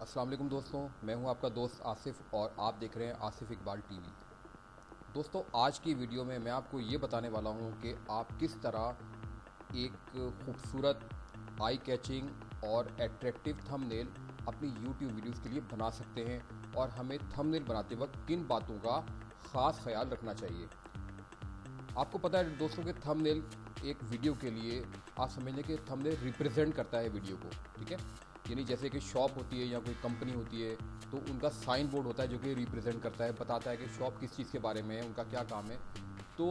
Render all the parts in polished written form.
अस्सलाम वालेकुम दोस्तों, मैं हूं आपका दोस्त आसिफ और आप देख रहे हैं आसिफ इकबाल टीवी। दोस्तों, आज की वीडियो में मैं आपको ये बताने वाला हूं कि आप किस तरह एक खूबसूरत, आई कैचिंग और एट्रैक्टिव थंबनेल अपनी यूट्यूब वीडियोस के लिए बना सकते हैं और हमें थंबनेल बनाते वक्त किन बातों का ख़ास ख्याल रखना चाहिए। आपको पता है दोस्तों कि थंबनेल एक वीडियो के लिए आप समझने के थंबनेल रिप्रेजेंट करता है वीडियो को, ठीक है। यानी जैसे कि शॉप होती है या कोई कंपनी होती है तो उनका साइन बोर्ड होता है जो कि रिप्रेजेंट करता है, बताता है कि शॉप किस चीज़ के बारे में है, उनका क्या काम है। तो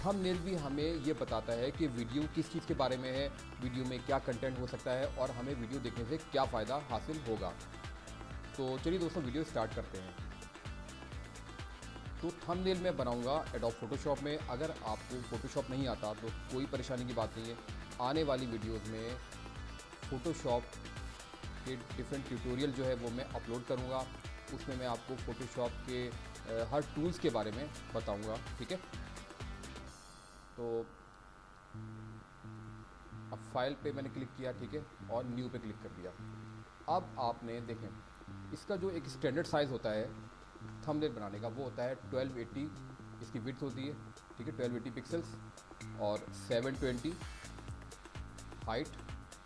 थंबनेल भी हमें ये बताता है कि वीडियो किस चीज़ के बारे में है, वीडियो में क्या कंटेंट हो सकता है और हमें वीडियो देखने से क्या फ़ायदा हासिल होगा। तो चलिए दोस्तों, वीडियो स्टार्ट करते हैं। तो थंबनेल मैं बनाऊंगा एडोब फोटोशॉप में। अगर आपको फोटोशॉप नहीं आता तो कोई परेशानी की बात नहीं है। आने वाली वीडियोस में फ़ोटोशॉप के डिफरेंट ट्यूटोरियल जो है वो मैं अपलोड करूंगा। उसमें मैं आपको फ़ोटोशॉप के हर टूल्स के बारे में बताऊंगा, ठीक है। तो अब फाइल पे मैंने क्लिक किया, ठीक है, और न्यू पे क्लिक कर दिया। अब आपने देखें, इसका जो एक स्टैंडर्ड साइज़ होता है थंबनेल बनाने का वो होता है 1280 इसकी विड्थ होती है, ठीक है, 1280 पिक्सल्स और 720 हाइट,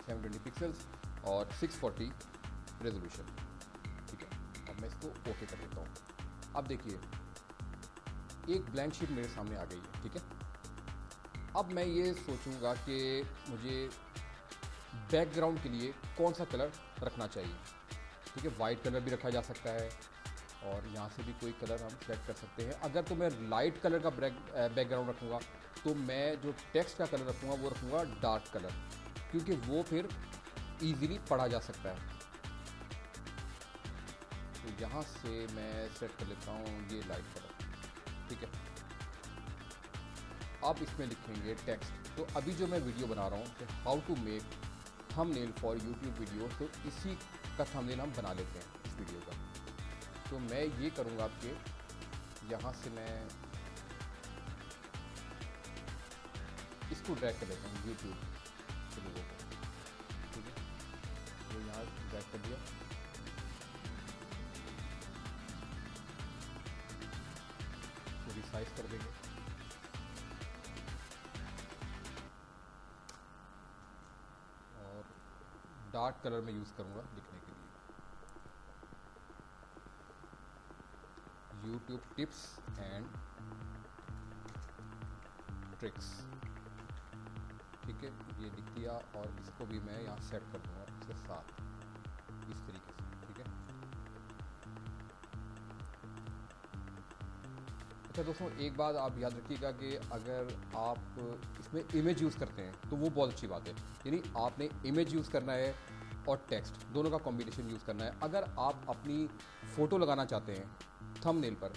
720 पिक्सल्स और 640 रेजोल्यूशन, ठीक है। अब मैं इसको ओके कर देता हूँ। अब देखिए, एक ब्लैंक शीट मेरे सामने आ गई है, ठीक है। अब मैं ये सोचूंगा कि मुझे बैकग्राउंड के लिए कौन सा कलर रखना चाहिए, ठीक है। वाइट कलर भी रखा जा सकता है और यहाँ से भी कोई कलर हम सेलेक्ट कर सकते हैं। अगर तो मैं लाइट कलर का बैकग्राउंड रखूँगा तो मैं जो टेक्स्ट का कलर रखूँगा वो रखूँगा डार्क कलर, क्योंकि वो फिर ईज़िली पढ़ा जा सकता है। तो यहाँ से मैं सेट कर लेता हूँ ये लाइट कलर, ठीक है। अब इसमें लिखेंगे टेक्स्ट। तो अभी जो मैं वीडियो बना रहा हूँ कि how to make thumbnail for YouTube video, तो इसी का थंबनेल हम बना लेते हैं इस वीडियो का। तो मैं ये करूँगा आपके, यहाँ से मैं इसको ड्रैग कर लेता हूँ यूट्यूब के लोगों को, ठीक है। तो यहाँ ड्रैग कर दिया। तो रिसाइज कर देंगे और डार्क कलर में यूज़ करूँगा लिखने के लिए। यूट्यूब टिप्स एंड ट्रिक्स, ठीक है, ये लिख दिया और इसको भी मैं यहाँ सेट कर दूँगा इसके साथ इस तरीके से, ठीक है। अच्छा दोस्तों, एक बात आप याद रखिएगा कि अगर आप इसमें इमेज यूज़ करते हैं तो वो बहुत अच्छी बात है। यानी आपने इमेज यूज़ करना है और टेक्स्ट दोनों का कॉम्बिनेशन यूज़ करना है। अगर आप अपनी फ़ोटो लगाना चाहते हैं थंबनेल पर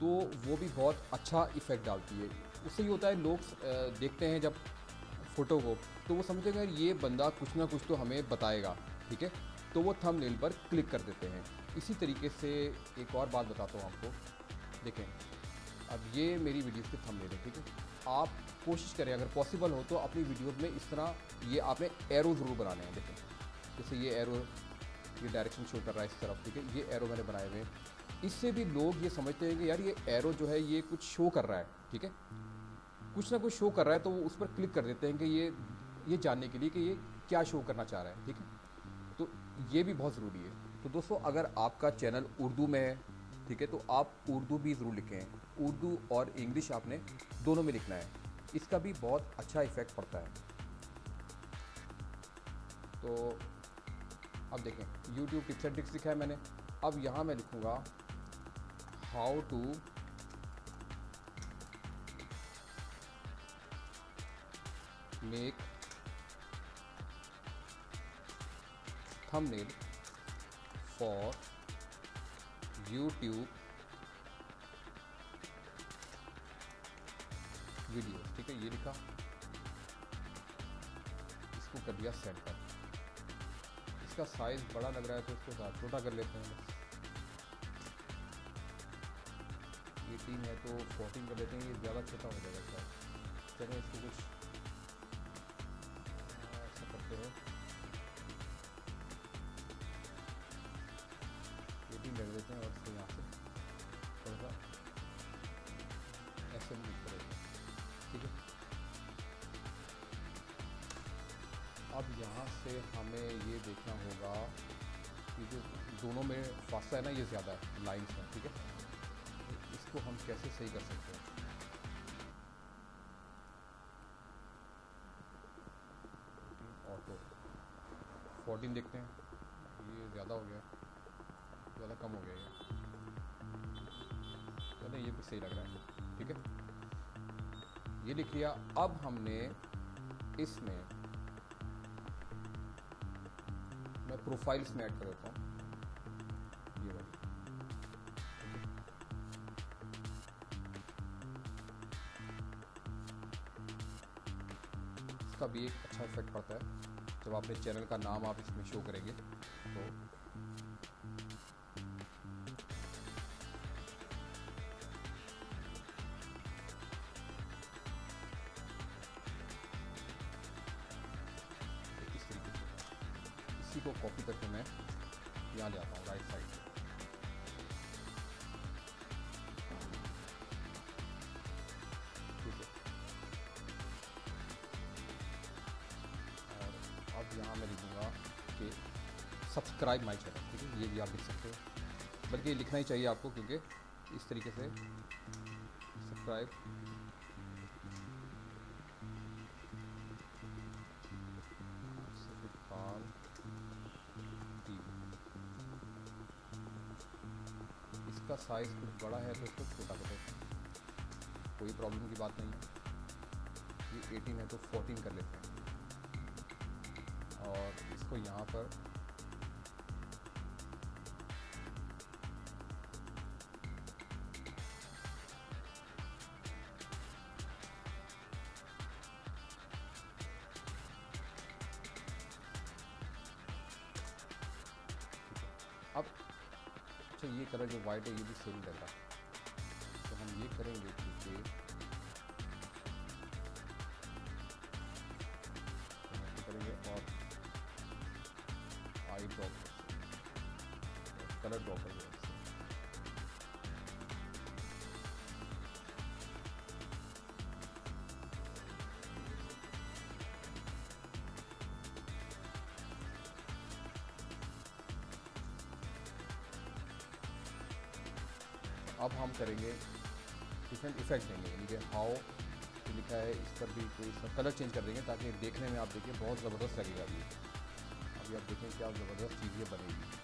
तो वो भी बहुत अच्छा इफ़ेक्ट डालती है। उससे ये होता है, लोग देखते हैं जब फ़ोटो को तो वो समझते हैं ये बंदा कुछ ना कुछ तो हमें बताएगा, ठीक है, तो वो थंबनेल पर क्लिक कर देते हैं। इसी तरीके से एक और बात बताता हूँ आपको। देखें, अब ये मेरी वीडियोस की थंबनेल है, ठीक है। आप कोशिश करें अगर पॉसिबल हो तो अपनी वीडियोस में इस तरह ये आपने एरो ज़रूर बनाने हैं। देखें, जैसे ये एरो, ये डायरेक्शन शो कर रहा है इस तरफ, ठीक है, ये एरो मैंने बनाए हुए हैं। इससे भी लोग ये समझते हैं कि यार ये एरो जो है ये कुछ शो कर रहा है, ठीक है, कुछ ना कुछ शो कर रहा है, तो वो उस पर क्लिक कर देते हैं कि ये जानने के लिए कि ये क्या शो करना चाह रहा है, ठीक है। तो ये भी बहुत ज़रूरी है। तो दोस्तों, अगर आपका चैनल उर्दू में है, ठीक है, तो आप उर्दू भी ज़रूर लिखें। उर्दू और इंग्लिश आपने दोनों में लिखना है, इसका भी बहुत अच्छा इफ़ेक्ट पड़ता है। तो अब देखें, यूट्यूब टिप्स एंड ट्रिक्स लिखा है मैंने। अब यहाँ मैं लिखूँगा how to make thumbnail for YouTube video, ठीक है, ये लिखा, इसको कर दिया सेंटर। इसका साइज़ बड़ा लग रहा है तो इसको छोटा कर लेते हैं बस। 18 है तो 14 कर लेते हैं, ये ज़्यादा छोटा हो जाएगा शायद। चलो इसको कुछ ऐसा करते हैं। 18 रख देते हैं और इसको यहाँ से थोड़ा सा ऐसे मूव करेंगे, ठीक है। अब यहाँ से हमें ये देखना होगा कि जो दोनों में फासला है ना ये ज़्यादा है लाइन्स में, ठीक है। तो इसको हम कैसे सही कर सकते हैं? ऑटो 14 देखते हैं, ये ज़्यादा हो गया, ज़्यादा कम हो गया ये, चलो ये भी सही लग रहा है, ठीक है। ये लिख लिया। अब हमने इसमें मैं प्रोफाइल्स में ऐड कर देता हूँ ये वाली, इसका भी एक अच्छा इफेक्ट पड़ता है जब अपने चैनल का नाम आप इसमें शो करेंगे तो। इस तरीके से इसी को कॉपी करके मैं यहाँ ले आता हूँ राइट साइड पे। ठीक है, और अब यहाँ मैं लिखूँगा कि सब्सक्राइब माई चैनल, ठीक है। ये भी आप लिख सकते हो, बल्कि ये लिखना ही चाहिए आपको, क्योंकि इस तरीके से सब्सक्राइब खान टीवी। इसका साइज़ कुछ बड़ा है तो इसको छोटा कर देते हैं, कोई प्रॉब्लम की बात नहीं है। ये 18 है तो 14 कर लेते हैं और इसको यहाँ पर अब अच्छा ये कलर जो वाइट है ये भी सेम लग रहा है, तो हम ये करेंगे कि करेंगे और आई ड्रॉप कलर ड्रॉप करेंगे। अब हम करेंगे डिफरेंट इफेक्ट देंगे, यानी कि हाउ जो लिखा है इस पर भी कोई इसका कलर चेंज कर देंगे ताकि देखने में आप देखिए बहुत ज़बरदस्त लगेगा। अभी आप देखें क्या ज़बरदस्त चीज़ ये बनेगी।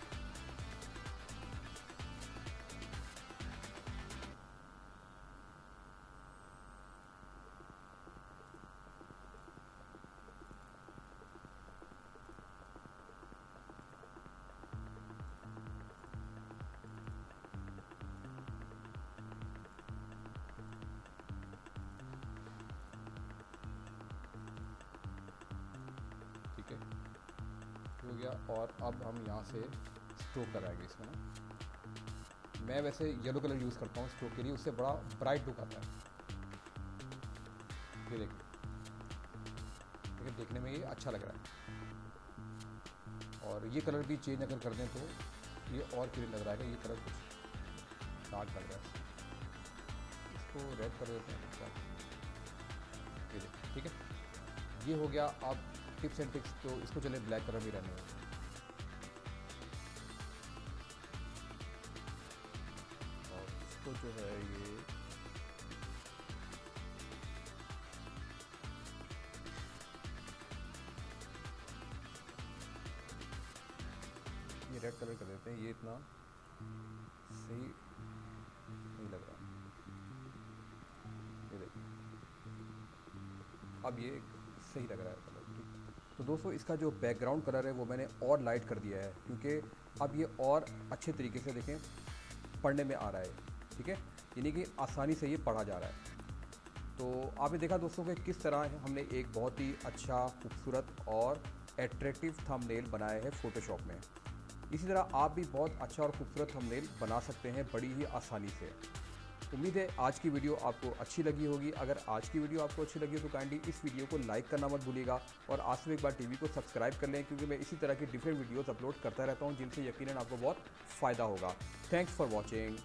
हो गया। और अब हम यहाँ से स्ट्रोक कराएंगे इसमें ना, मैं वैसे येलो कलर यूज़ करता हूँ स्ट्रोक के लिए, उससे बड़ा ब्राइट लुक आता है। ये देखिए देखने में ये अच्छा लग रहा है। और ये कलर भी चेंज अगर कर दें तो ये और क्लीन लग रहा है। ये कलर कुछ डार्क लग रहा है, इसको रेड कर देते हैं। ये देखिए, ठीक है, ये हो गया। अब टिप्स एंड ट्रिक्स, तो इसको चले ब्लैक कलर भी रहने हैं। और इसको जो है ये रेड कलर कर देते हैं। ये इतना सही नहीं लग रहा, ये देखिए अब ये सही लग रहा है कलर। तो दोस्तों इसका जो बैकग्राउंड कलर है वो मैंने और लाइट कर दिया है, क्योंकि अब ये और अच्छे तरीके से देखें पढ़ने में आ रहा है, ठीक है, यानी कि आसानी से ये पढ़ा जा रहा है। तो आपने देखा दोस्तों कि किस तरह हमने एक बहुत ही अच्छा, खूबसूरत और एट्रैक्टिव थंबनेल बनाया है फ़ोटोशॉप में। इसी तरह आप भी बहुत अच्छा और खूबसूरत थंबनेल बना सकते हैं बड़ी ही आसानी से। उम्मीद है आज की वीडियो आपको अच्छी लगी होगी। अगर आज की वीडियो आपको अच्छी लगी हो तो काइंडली इस वीडियो को लाइक करना मत भूलिएगा और आज से एक बार टीवी को सब्सक्राइब कर लें, क्योंकि मैं इसी तरह की डिफरेंट वीडियोस अपलोड करता रहता हूं जिनसे यकीनन आपको बहुत फ़ायदा होगा। Thanks for watching.